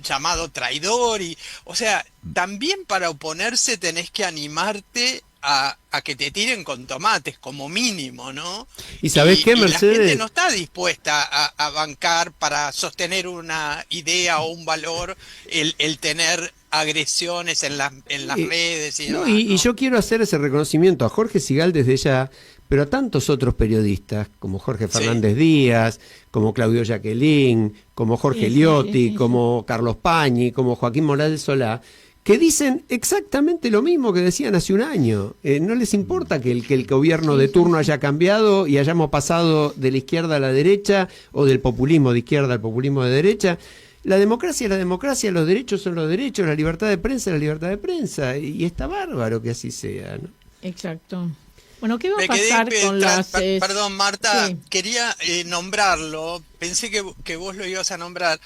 llamado traidor. O sea, también para oponerse tenés que animarte a que te tiren con tomates, como mínimo, ¿no? ¿Y sabés qué, La Mercedes? gente no está dispuesta a bancar para sostener una idea o un valor, el tener agresiones en las redes y No, demás, y ¿no? yo quiero hacer ese reconocimiento a Jorge Sigal desde ya, pero a tantos otros periodistas, como Jorge Sí. Fernández Díaz, como Claudio Jacqueline, como Jorge Sí, sí, Liotti, sí, sí. como Carlos Pañi, como Joaquín Morales Solá, que dicen exactamente lo mismo que decían hace un año. No les importa que el gobierno de turno haya cambiado y hayamos pasado de la izquierda a la derecha o del populismo de izquierda al populismo de derecha. La democracia es la democracia, los derechos son los derechos, la libertad de prensa es la libertad de prensa, y está bárbaro que así sea, ¿no? Exacto. Bueno, ¿qué va a Me quedé, pasar con las... perdón, Marta, sí. quería nombrarlo, pensé que vos lo ibas a nombrar.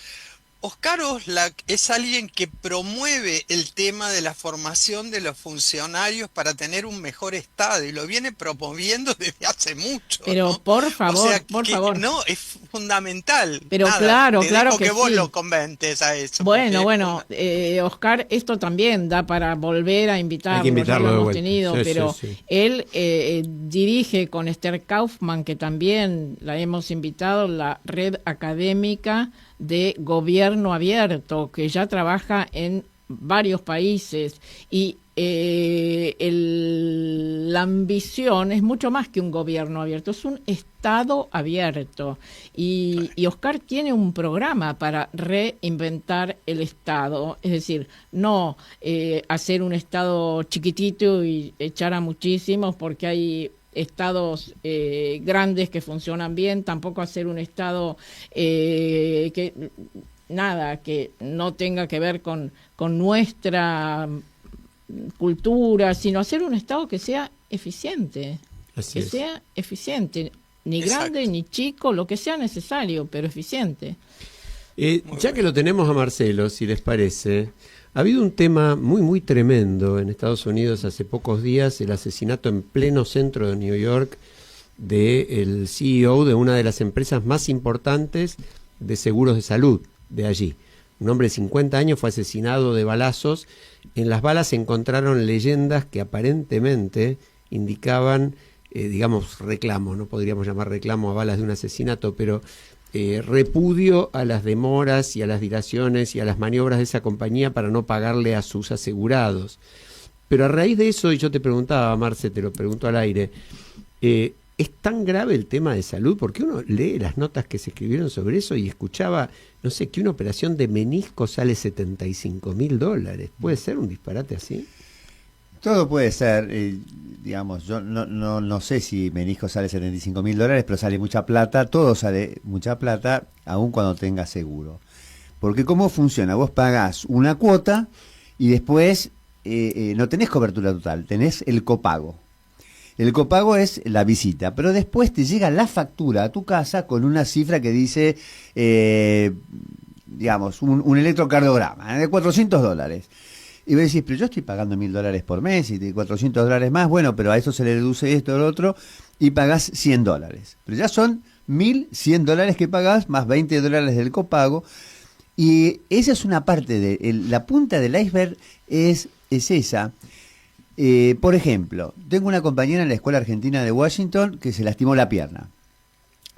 Oscar Oslak es alguien que promueve el tema de la formación de los funcionarios para tener un mejor Estado y lo viene promoviendo desde hace mucho. Pero ¿no? por favor, O sea, por que favor. No, es fundamental. Pero Nada, claro, te claro dejo que vos sí. lo conventes a eso. Bueno, porque- Oscar, esto también da para volver a invitarlo, Hay que invitarlo ya lo de hemos vuelta. tenido, Sí, pero sí, sí. él dirige con Esther Kaufman, que también la hemos invitado, la red académica de gobierno abierto, que ya trabaja en varios países y la ambición es mucho más que un gobierno abierto, es un Estado abierto. Y Oscar tiene un programa para reinventar el Estado, es decir, no hacer un Estado chiquitito y echar a muchísimos porque hay estados grandes que funcionan bien, tampoco hacer un Estado que no tenga que ver con nuestra cultura, sino hacer un Estado que sea eficiente, Así es. sea eficiente, ni Exacto. grande ni chico, lo que sea necesario, pero eficiente. Ya que lo tenemos a Marcelo, si les parece, ha habido un tema muy, muy tremendo en Estados Unidos hace pocos días, el asesinato en pleno centro de New York del CEO de una de las empresas más importantes de seguros de salud de allí. Un hombre de 50 años fue asesinado de balazos. En las balas se encontraron leyendas que aparentemente indicaban, digamos, reclamo, no podríamos llamar reclamo a balas de un asesinato, pero repudio a las demoras y a las dilaciones y a las maniobras de esa compañía para no pagarle a sus asegurados. Pero a raíz de eso, y yo te preguntaba, Marce, te lo pregunto al aire, ¿es tan grave el tema de salud? Porque uno lee las notas que se escribieron sobre eso y escuchaba, no sé, que una operación de menisco sale $75.000. ¿Puede ser un disparate así? Todo puede ser, digamos, yo no sé si menisco sale $75.000, pero sale mucha plata, todo sale mucha plata, aun cuando tengas seguro. Porque ¿cómo funciona? Vos pagás una cuota y después no tenés cobertura total, tenés el copago. El copago es la visita, pero después te llega la factura a tu casa con una cifra que dice, digamos, un electrocardiograma de $400. Y vos decís, pero yo estoy pagando $1.000 por mes y $400 más, bueno, pero a eso se le deduce esto o lo otro, y pagás $100. Pero ya son $1.100 que pagás, más $20 del copago, y esa es una parte la punta del iceberg es esa. Por ejemplo, tengo una compañera en la Escuela Argentina de Washington que se lastimó la pierna.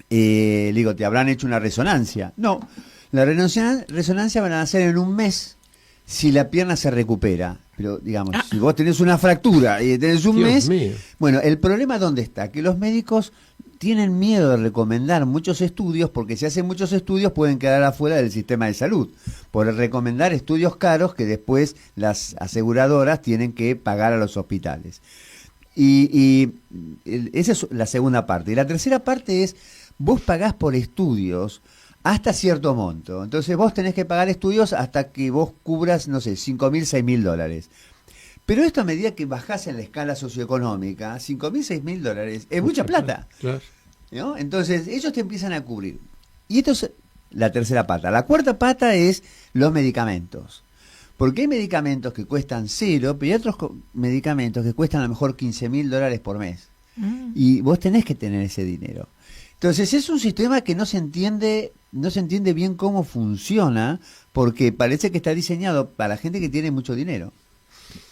Le digo, ¿te habrán hecho una resonancia? No, la resonancia van a hacer en un mes si la pierna se recupera. Pero, digamos, si vos tenés una fractura y tenés un mes... mío. Bueno, el problema ¿dónde está? Que los médicos tienen miedo de recomendar muchos estudios, porque si hacen muchos estudios pueden quedar afuera del sistema de salud, por recomendar estudios caros que después las aseguradoras tienen que pagar a los hospitales. Y esa es la segunda parte. Y la tercera parte es, vos pagás por estudios hasta cierto monto. Entonces vos tenés que pagar estudios hasta que vos cubras, no sé, $5.000, $6.000. Pero esto a medida que bajás en la escala socioeconómica, $5.000, $6.000 es mucha plata. Claro. ¿No? Entonces ellos te empiezan a cubrir. Y esto es la tercera pata. La cuarta pata es los medicamentos. Porque hay medicamentos que cuestan cero, pero hay otros medicamentos que cuestan a lo mejor $15.000 por mes. Y vos tenés que tener ese dinero. Entonces es un sistema que no se entiende bien cómo funciona, porque parece que está diseñado para la gente que tiene mucho dinero.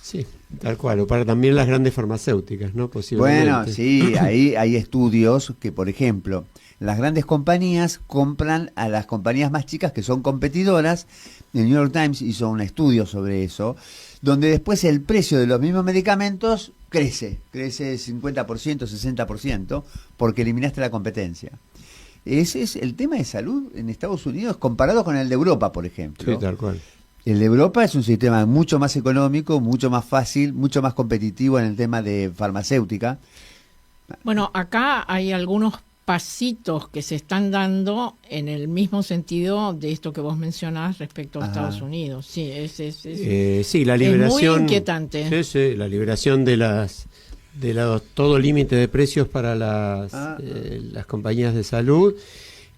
Sí, tal cual, o para también las grandes farmacéuticas, ¿no? Posiblemente. Bueno, sí, ahí hay estudios que, por ejemplo, las grandes compañías compran a las compañías más chicas que son competidoras. El New York Times hizo un estudio sobre eso, donde después el precio de los mismos medicamentos crece 50%, 60%, porque eliminaste la competencia. Ese es el tema de salud en Estados Unidos comparado con el de Europa, por ejemplo. Sí, tal cual. El de Europa es un sistema mucho más económico, mucho más fácil, mucho más competitivo en el tema de farmacéutica. Bueno, acá hay algunos pasitos que se están dando en el mismo sentido de esto que vos mencionás respecto a Estados Unidos. Sí, sí, la liberación. Es muy inquietante. Sí, sí, la liberación de todo límite de precios para las compañías de salud.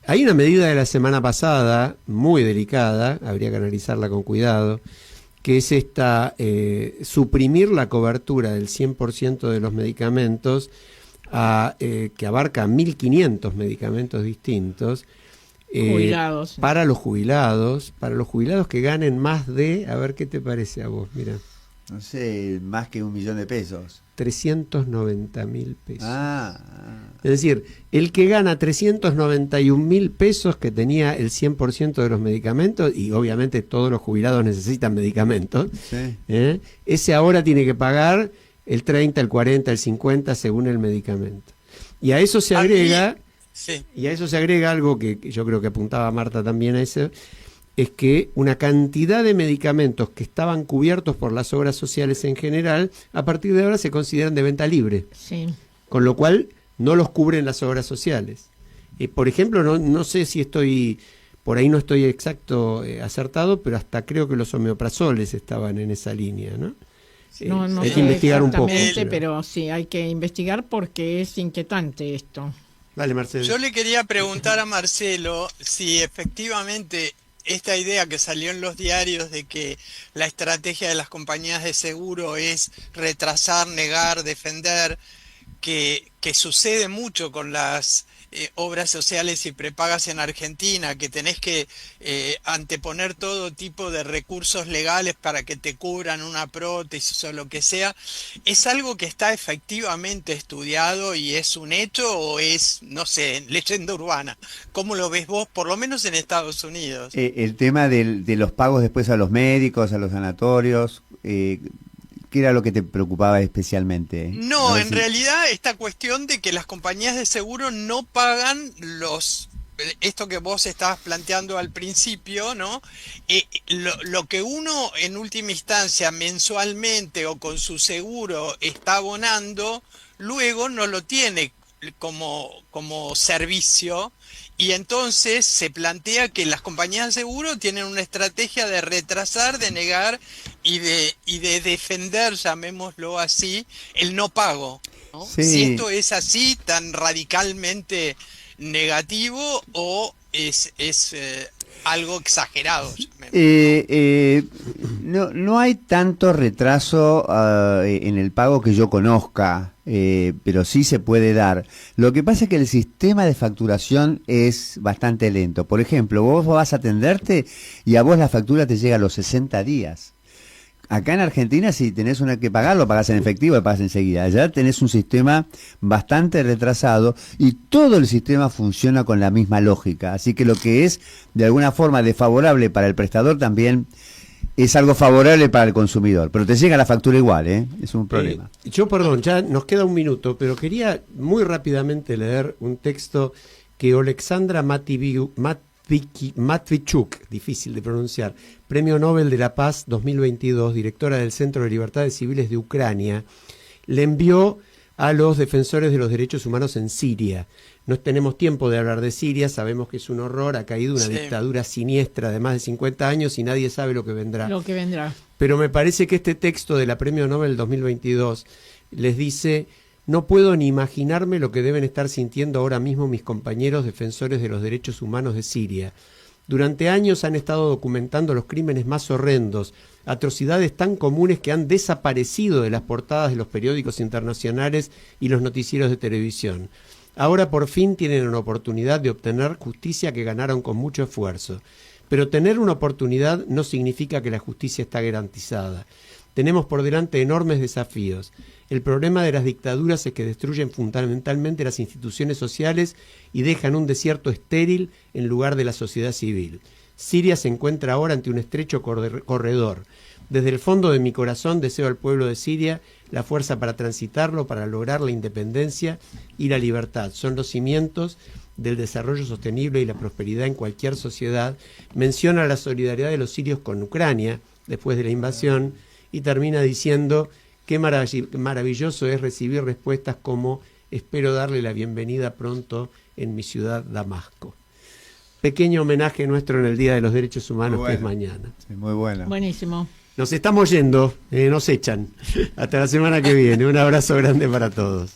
Hay una medida de la semana pasada, muy delicada, habría que analizarla con cuidado, que es suprimir la cobertura del 100% de los medicamentos, que abarca 1.500 medicamentos distintos. Jubilados. Para los jubilados que ganen más de, a ver qué te parece a vos, mira. No sé, más que $1 millón. 390.000 pesos. Es decir, el que gana 391.000 pesos, que tenía el 100% de los medicamentos, y obviamente todos los jubilados necesitan medicamentos, sí. Ese ahora tiene que pagar el 30, el 40, el 50 según el medicamento. Y a eso se agrega, algo que yo creo que apuntaba Marta también a eso, es que una cantidad de medicamentos que estaban cubiertos por las obras sociales en general, a partir de ahora se consideran de venta libre. Sí. Con lo cual no los cubren las obras sociales. Por ejemplo, no sé si por ahí no estoy acertado, pero hasta creo que los omeoprazoles estaban en esa línea, ¿no? No hay sé que investigar un poco. Pero sí, hay que investigar porque es inquietante esto. Dale, Marcelo. Yo le quería preguntar a Marcelo si efectivamente esta idea que salió en los diarios de que la estrategia de las compañías de seguro es retrasar, negar, defender, que sucede mucho con las obras sociales y prepagas en Argentina, que tenés que anteponer todo tipo de recursos legales para que te cubran una prótesis o lo que sea, ¿es algo que está efectivamente estudiado y es un hecho o es, no sé, leyenda urbana? ¿Cómo lo ves vos, por lo menos en Estados Unidos? El tema de los pagos después a los médicos, a los sanatorios, ¿qué era lo que te preocupaba especialmente? No, en realidad esta cuestión de que las compañías de seguro no pagan esto que vos estabas planteando al principio, ¿no? Lo que uno en última instancia mensualmente o con su seguro está abonando, luego no lo tiene como servicio. Y entonces se plantea que las compañías de seguro tienen una estrategia de retrasar, de negar y de defender, llamémoslo así, el no pago, ¿no? Sí. Si esto es así, tan radicalmente negativo o es algo exagerado. No hay tanto retraso en el pago que yo conozca, pero sí se puede dar. Lo que pasa es que el sistema de facturación es bastante lento. Por ejemplo, vos vas a atenderte y a vos la factura te llega a los 60 días. Acá en Argentina, si tenés una que pagar, lo pagás en efectivo, lo pagás enseguida. Allá tenés un sistema bastante retrasado y todo el sistema funciona con la misma lógica. Así que lo que es de alguna forma desfavorable para el prestador también es algo favorable para el consumidor. Pero te llega la factura igual, ¿eh? Es un problema. Perdón, ya nos queda un minuto, pero quería muy rápidamente leer un texto que Oleksandra Matvichuk, difícil de pronunciar, Premio Nobel de la Paz 2022, directora del Centro de Libertades Civiles de Ucrania, le envió a los defensores de los derechos humanos en Siria. No tenemos tiempo de hablar de Siria, sabemos que es un horror, ha caído una dictadura siniestra de más de 50 años y nadie sabe lo que vendrá. Pero me parece que este texto de la Premio Nobel 2022 les dice: no puedo ni imaginarme lo que deben estar sintiendo ahora mismo mis compañeros defensores de los derechos humanos de Siria. Durante años han estado documentando los crímenes más horrendos, atrocidades tan comunes que han desaparecido de las portadas de los periódicos internacionales y los noticieros de televisión. Ahora por fin tienen una oportunidad de obtener justicia que ganaron con mucho esfuerzo. Pero tener una oportunidad no significa que la justicia está garantizada. Tenemos por delante enormes desafíos. El problema de las dictaduras es que destruyen fundamentalmente las instituciones sociales y dejan un desierto estéril en lugar de la sociedad civil. Siria se encuentra ahora ante un estrecho corredor. Desde el fondo de mi corazón deseo al pueblo de Siria la fuerza para transitarlo, para lograr la independencia y la libertad. Son los cimientos del desarrollo sostenible y la prosperidad en cualquier sociedad. Menciona la solidaridad de los sirios con Ucrania después de la invasión y termina diciendo: qué maravilloso es recibir respuestas como: espero darle la bienvenida pronto en mi ciudad Damasco. Pequeño homenaje nuestro en el Día de los Derechos Humanos, que es mañana. Sí, muy bueno. Buenísimo. Nos estamos yendo, nos echan. Hasta la semana que viene. Un abrazo grande para todos.